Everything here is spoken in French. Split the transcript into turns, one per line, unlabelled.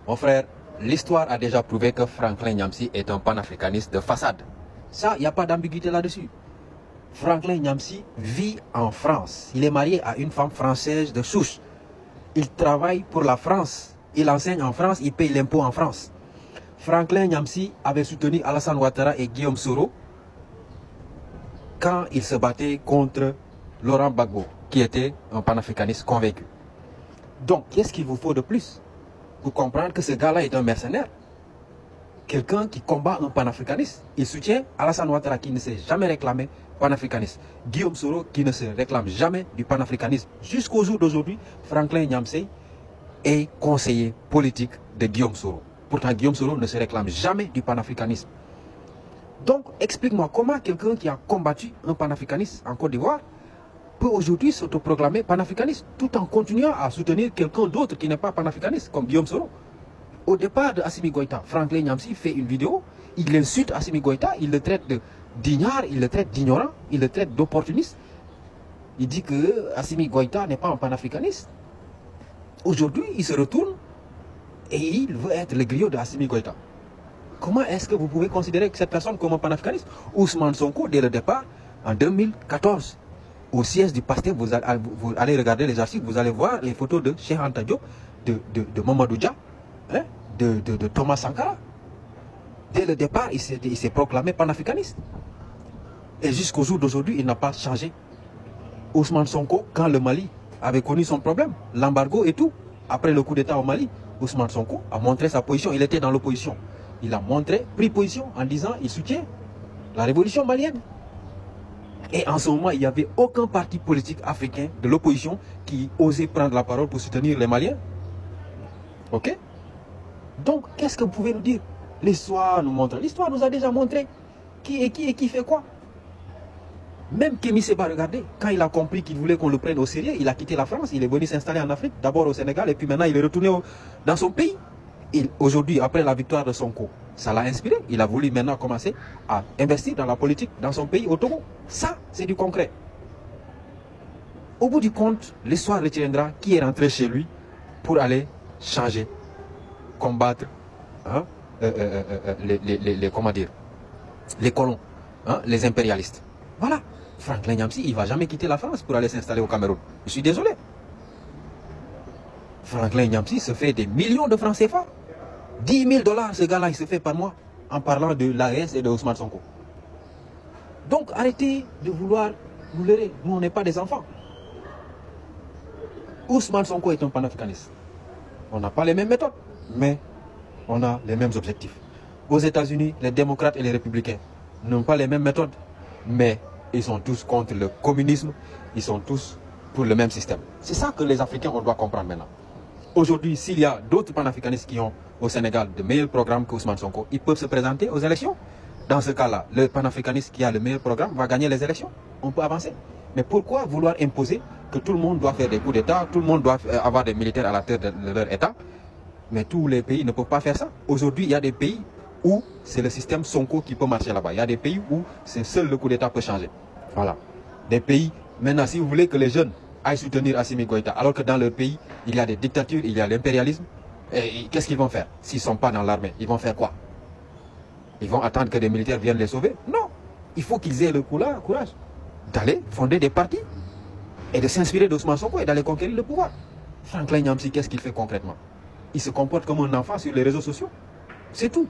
Mon frère, l'histoire a déjà prouvé que Franklin Nyamsi est un panafricaniste de façade. Ça, il n'y a pas d'ambiguïté là-dessus. Franklin Nyamsi vit en France. Il est marié à une femme française de souche. Il travaille pour la France. Il enseigne en France, il paye l'impôt en France. Franklin Nyamsi avait soutenu Alassane Ouattara et Guillaume Soro quand ils se battaient contre Laurent Gbagbo, qui était un panafricaniste convaincu. Donc, qu'est-ce qu'il vous faut de plus pour comprendre que ce gars-là est un mercenaire? Quelqu'un qui combat un panafricaniste. Il soutient Alassane Ouattara qui ne s'est jamais réclamé panafricaniste. Guillaume Soro qui ne se réclame jamais du panafricanisme. Jusqu'au jour d'aujourd'hui, Franklin Nyamsi est conseiller politique de Guillaume Soro. Pourtant, Guillaume Soro ne se réclame jamais du panafricanisme. Donc, explique-moi comment quelqu'un qui a combattu un panafricaniste en Côte d'Ivoire peut aujourd'hui s'autoproclamer panafricaniste tout en continuant à soutenir quelqu'un d'autre qui n'est pas panafricaniste, comme Guillaume Soro. Au départ de Assimi Goïta, Franklin Nyamsi fait une vidéo, il insulte Assimi Goïta, il le traite d'ignare, il le traite d'ignorant, il le traite d'opportuniste. Il dit que Assimi Goïta n'est pas un panafricaniste. Aujourd'hui, il se retourne et il veut être le griot de Assimi Goïta. Comment est-ce que vous pouvez considérer cette personne comme un panafricaniste? Ousmane Sonko, dès le départ, en 2014, au siège du PASTEF, vous allez regarder les archives, vous allez voir les photos de Cheikh Anta Diop, de Mamadou Dia, hein, de Thomas Sankara. Dès le départ, il s'est proclamé panafricaniste. Et jusqu'au jour d'aujourd'hui, il n'a pas changé. Ousmane Sonko, quand le Mali avait connu son problème, l'embargo et tout, après le coup d'État au Mali, Ousmane Sonko a montré sa position. Il était dans l'opposition. Il a pris position en disant qu'il soutient la révolution malienne. Et en ce moment, il n'y avait aucun parti politique africain de l'opposition qui osait prendre la parole pour soutenir les Maliens. Ok? Donc, qu'est-ce que vous pouvez nous dire? L'histoire nous montre. L'histoire nous a déjà montré qui est qui et qui fait quoi. Même Kémy Séba, regardez, quand il a compris qu'il voulait qu'on le prenne au sérieux, il a quitté la France, il est venu s'installer en Afrique, d'abord au Sénégal, et puis maintenant il est retourné dans son pays. Aujourd'hui, après la victoire de Sonko, ça l'a inspiré. Il a voulu maintenant commencer à investir dans la politique dans son pays, au Togo. Ça, c'est du concret. Au bout du compte, l'histoire retiendra qui est rentré chez lui pour aller changer, combattre hein, comment dire, les colons, hein, les impérialistes. Voilà. Franklin Nyamsi, il ne va jamais quitter la France pour aller s'installer au Cameroun. Je suis désolé. Franklin Nyamsi se fait des millions de francs CFA. 10 000 $, ce gars-là, il se fait par mois en parlant de l'AES et de Ousmane Sonko. Donc, arrêtez de vouloir nous leurrer. Nous, on n'est pas des enfants. Ousmane Sonko est un panafricaniste. On n'a pas les mêmes méthodes, mais on a les mêmes objectifs. Aux États-Unis, les démocrates et les républicains n'ont pas les mêmes méthodes, mais ils sont tous contre le communisme, ils sont tous pour le même système. C'est ça que les Africains, on doit comprendre maintenant. Aujourd'hui, s'il y a d'autres panafricanistes qui ont au Sénégal de meilleurs programmes qu'Ousmane Sonko, ils peuvent se présenter aux élections. Dans ce cas-là, le panafricaniste qui a le meilleur programme va gagner les élections. On peut avancer. Mais pourquoi vouloir imposer que tout le monde doit faire des coups d'État, tout le monde doit avoir des militaires à la tête de leur État? Mais tous les pays ne peuvent pas faire ça. Aujourd'hui, il y a des pays où c'est le système Sonko qui peut marcher là-bas. Il y a des pays où c'est seul le coup d'État peut changer. Voilà. Des pays, maintenant, si vous voulez que les jeunes aillent soutenir Assimi Goïta, alors que dans leur pays, il y a des dictatures, il y a l'impérialisme, qu'est-ce qu'ils vont faire? S'ils ne sont pas dans l'armée, ils vont faire quoi? Ils vont attendre que des militaires viennent les sauver? Non. Il faut qu'ils aient le courage d'aller fonder des partis et de s'inspirer d'Ousmane Sonko et d'aller conquérir le pouvoir. Franklin Nyamsi, qu'est-ce qu'il fait concrètement? Il se comporte comme un enfant sur les réseaux sociaux. C'est tout.